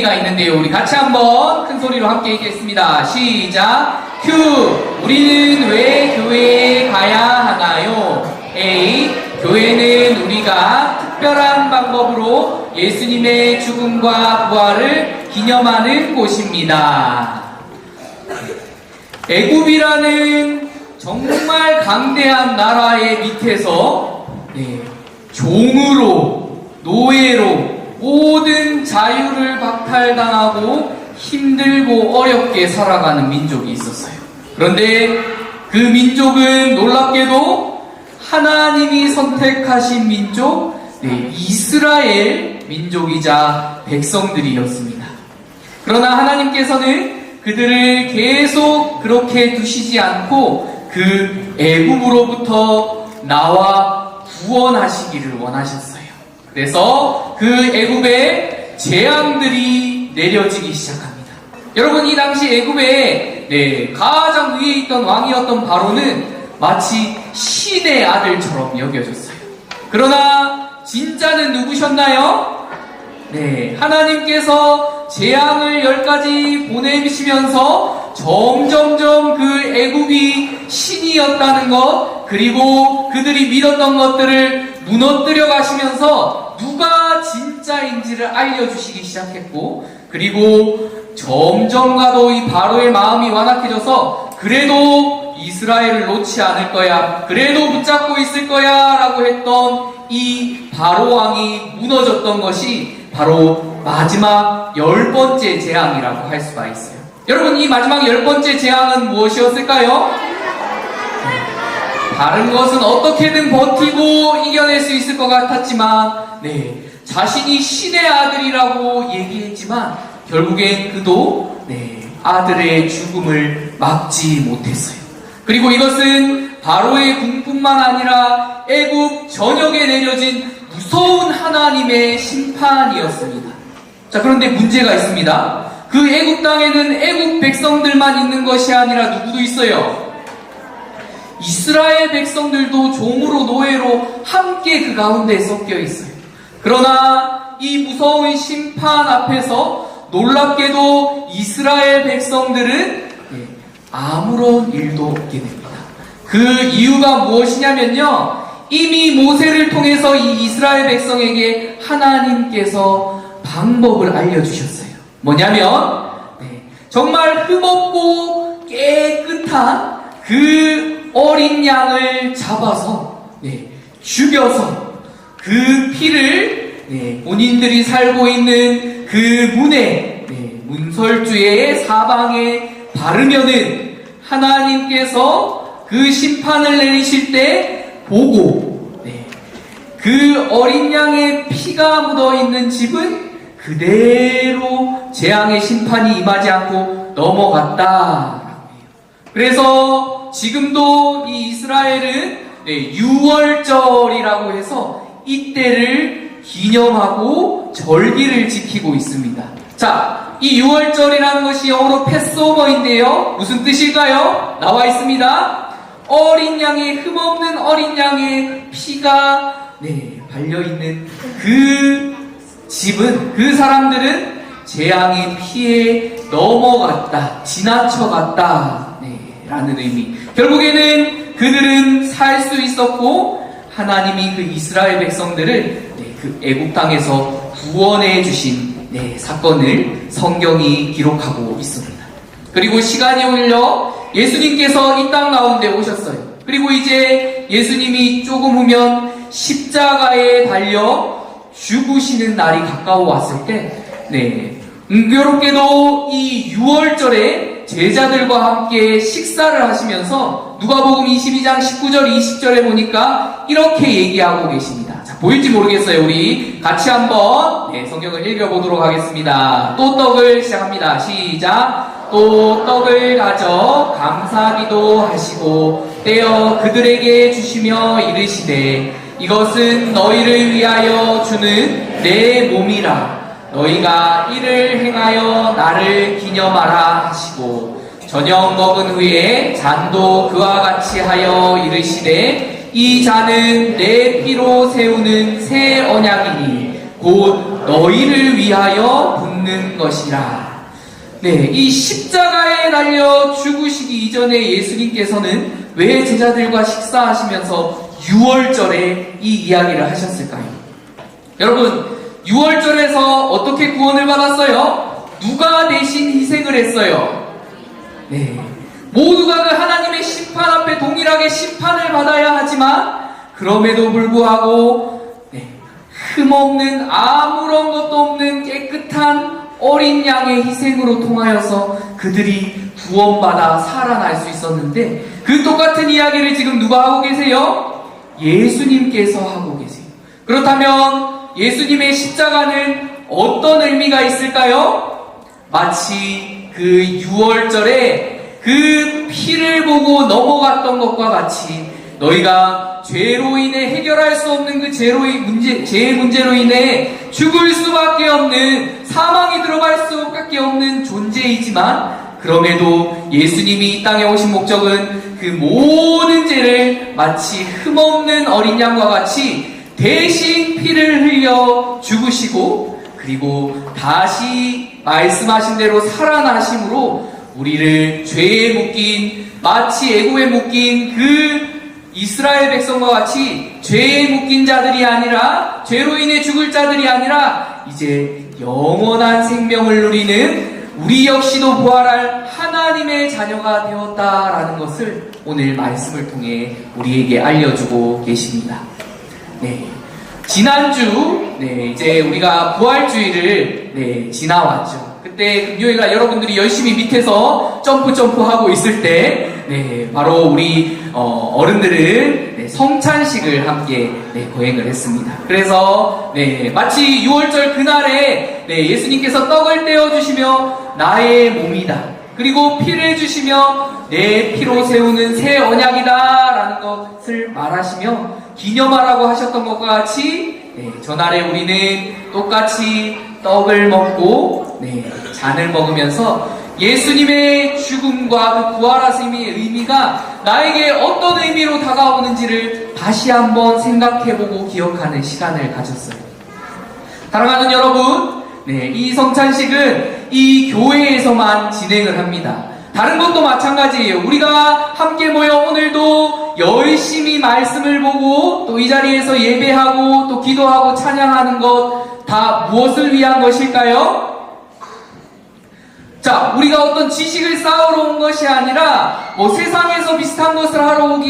가 있는데요. 우리 같이 한번 큰 소리로 함께 읽겠습니다. 시작. Q. 우리는 왜 교회에 가야 하나요? A. 교회는 우리가 특별한 방법으로 예수님의 죽음과 부활을 기념하는 곳입니다. 애굽이라는 정말 강대한 나라의 밑에서 종으로, 노예로 모든 자유를 박탈당하고 힘들고 어렵게 살아가는 민족이 있었어요. 그런데 그 민족은 놀랍게도 하나님이 선택하신 민족, 이스라엘 민족이자 백성들이었습니다. 그러나 하나님께서는 그들을 계속 그렇게 두시지 않고 그 애굽으로부터 나와 구원하시기를 원하셨어요. 그래서 그 애굽에 재앙들이 내려지기 시작합니다. 여러분, 이 당시 애굽에 가장 위에 있던 왕이었던 바로는 마치 신의 아들처럼 여겨졌어요. 그러나 진짜는 누구셨나요? 하나님께서 재앙을 10가지 보내시면서 점점점 그 애굽이 신이었다는 것, 그리고 그들이 믿었던 것들을 무너뜨려 가시면서 누가 진짜인지를 알려주시기 시작했고, 그리고 점점 가도 이 바로의 마음이 완악해져서 그래도 이스라엘을 놓지 않을 거야, 그래도 붙잡고 있을 거야 라고 했던 이 바로 왕이 무너졌던 것이 바로 마지막 10번째 재앙이라고 할 수가 있어요. 여러분, 이 마지막 10번째 재앙은 무엇이었을까요? 다른 것은 어떻게든 버티고 이겨낼 수 있을 것 같았지만 자신이 신의 아들이라고 얘기했지만 결국엔 그도 아들의 죽음을 막지 못했어요. 그리고 이것은 바로의 궁뿐만 아니라 애굽 전역에 내려진 무서운 하나님의 심판이었습니다. 자, 그런데 문제가 있습니다. 그 애굽 땅에는 애굽 백성들만 있는 것이 아니라 누구도 있어요. 이스라엘 백성들도 종으로 노예로 함께 그 가운데 섞여 있어요. 그러나 이 무서운 심판 앞에서 놀랍게도 이스라엘 백성들은 아무런 일도 없게 됩니다. 그 이유가 무엇이냐면요, 이미 모세를 통해서 이 이스라엘 백성에게 하나님께서 방법을 알려주셨어요. 뭐냐면 정말 흠없고 깨끗한 그 어린 양을 잡아서 죽여서 그 피를 본인들이 살고 있는 그 문에 문설주의 사방에 바르면은 하나님께서 그 심판을 내리실 때 보고 그 어린 양의 피가 묻어있는 집은 그대로 재앙의 심판이 임하지 않고 넘어갔다. 그래서 지금도 이 이스라엘은 6월절이라고 해서 이때를 기념하고 절기를 지키고 있습니다. 자, 이 6월절이라는 것이 영어로 패스오버인데요. 무슨 뜻일까요? 나와 있습니다. 어린 양의, 흠없는 어린 양의 피가 발려있는 그 집은, 그 사람들은 재앙의 피해 넘어갔다, 지나쳐갔다 라는 의미. 결국에는 그들은 살 수 있었고 하나님이 그 이스라엘 백성들을 그 애굽 땅에서 구원해 주신 사건을 성경이 기록하고 있습니다. 그리고 시간이 흘러 예수님께서 이 땅 가운데 오셨어요. 그리고 이제 예수님이 조금 후면 십자가에 달려 죽으시는 날이 가까워 왔을 때 은교롭게도 이 6월절에 제자들과 함께 식사를 하시면서 누가복음 22장 19절 20절에 보니까 이렇게 얘기하고 계십니다. 자, 보일지 모르겠어요. 우리 같이 한번 성경을 읽어보도록 하겠습니다. 또 떡을 시작합니다. 시작. 또 떡을 가져 감사기도 하시고 떼어 그들에게 주시며 이르시되 이것은 너희를 위하여 주는 내 몸이라. 너희가 이를 행하여 나를 기념하라 하시고 저녁 먹은 후에 잔도 그와 같이 하여 이르시되 이 잔은 내 피로 세우는 새 언약이니 곧 너희를 위하여 붓는 없는 것이라. 네, 이 십자가에 달려 죽으시기 이전에 예수님께서는 왜 제자들과 식사하시면서 6월절에 이 이야기를 하셨을까요? 여러분, 6월절에서 어떻게 구원을 받았어요? 누가 대신 희생을 했어요? 네, 모두가 그 하나님의 심판 앞에 동일하게 심판을 받아야 하지만 그럼에도 불구하고 흠없는 아무런 것도 없는 깨끗한 어린 양의 희생으로 통하여서 그들이 구원받아 살아날 수 있었는데 그 똑같은 이야기를 지금 누가 하고 계세요? 예수님께서 하고 계세요. 그렇다면 예수님의 십자가는 어떤 의미가 있을까요? 마치 그 6월절에 그 피를 보고 넘어갔던 것과 같이 너희가 죄로 인해 해결할 수 없는 그 죄의 문제로 인해 죽을 수밖에 없는, 사망이 들어갈 수밖에 없는 존재이지만 그럼에도 예수님이 이 땅에 오신 목적은 그 모든 죄를 마치 흠없는 어린 양과 같이 대신 피를 흘려 죽으시고 그리고 다시 말씀하신 대로 살아나심으로 우리를 죄에 묶인, 마치 애고에 묶인 그 이스라엘 백성과 같이 죄에 묶인 자들이 아니라, 죄로 인해 죽을 자들이 아니라 이제 영원한 생명을 누리는 우리 역시도 부활할 하나님의 자녀가 되었다라는 것을 오늘 말씀을 통해 우리에게 알려주고 계십니다. 네, 지난주 이제 우리가 부활주의를 지나왔죠. 그때 금요일날 여러분들이 열심히 밑에서 점프하고 있을 때 바로 우리 어른들은 성찬식을 함께 거행을 했습니다. 그래서 마치 6월절 그날에 예수님께서 떡을 떼어주시며 나의 몸이다, 그리고 피를 주시며 내 피로 세우는 새 언약이다 라는 것을 말하시며 기념하라고 하셨던 것과 같이 전날에 우리는 똑같이 떡을 먹고 잔을 먹으면서 예수님의 죽음과 그 부활하심의 의미가 나에게 어떤 의미로 다가오는지를 다시 한번 생각해보고 기억하는 시간을 가졌어요. 사랑하는 여러분, 이 성찬식은 이 교회에서만 진행을 합니다. 다른 것도 마찬가지예요. 우리가 함께 모여 오늘도 열심히 말씀을 보고 또 이 자리에서 예배하고 또 기도하고 찬양하는 것 다 무엇을 위한 것일까요? 자, 우리가 어떤 지식을 쌓으러 온 것이 아니라 세상에서 비슷한 것을 하러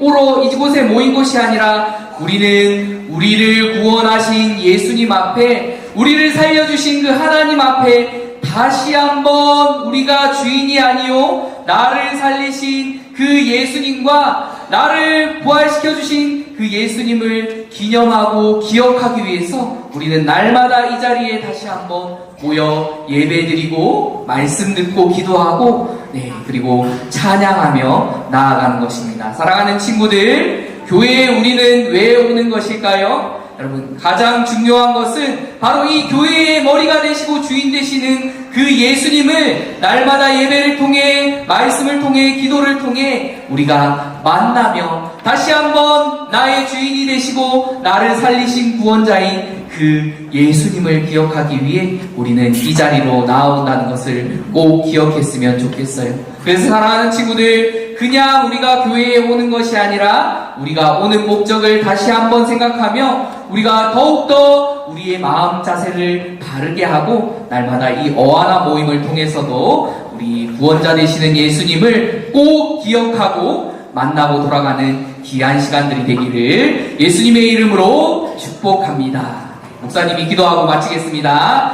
오러 이곳에 모인 것이 아니라 우리는 우리를 구원하신 예수님 앞에, 우리를 살려주신 그 하나님 앞에 다시 한번 우리가 주인이 아니요 나를 살리신 그 예수님과 나를 부활시켜주신 그 예수님을 기념하고 기억하기 위해서 우리는 날마다 이 자리에 다시 한번 모여 예배드리고 말씀 듣고 기도하고 그리고 찬양하며 나아가는 것입니다. 사랑하는 친구들, 교회에 우리는 왜 오는 것일까요? 여러분, 가장 중요한 것은 바로 이 교회의 머리가 되시고 주인 되시는 그 예수님을 날마다 예배를 통해, 말씀을 통해, 기도를 통해 우리가 만나며 다시 한번 나의 주인이 되시고 나를 살리신 구원자인 그 예수님을 기억하기 위해 우리는 이 자리로 나온다는 것을 꼭 기억했으면 좋겠어요. 그래서 사랑하는 친구들, 그냥 우리가 교회에 오는 것이 아니라 우리가 오는 목적을 다시 한번 생각하며 우리가 더욱더 우리의 마음 자세를 바르게 하고 날마다 이 어하나 모임을 통해서도 우리 구원자 되시는 예수님을 꼭 기억하고 만나고 돌아가는 귀한 시간들이 되기를 예수님의 이름으로 축복합니다. 목사님이 기도하고 마치겠습니다.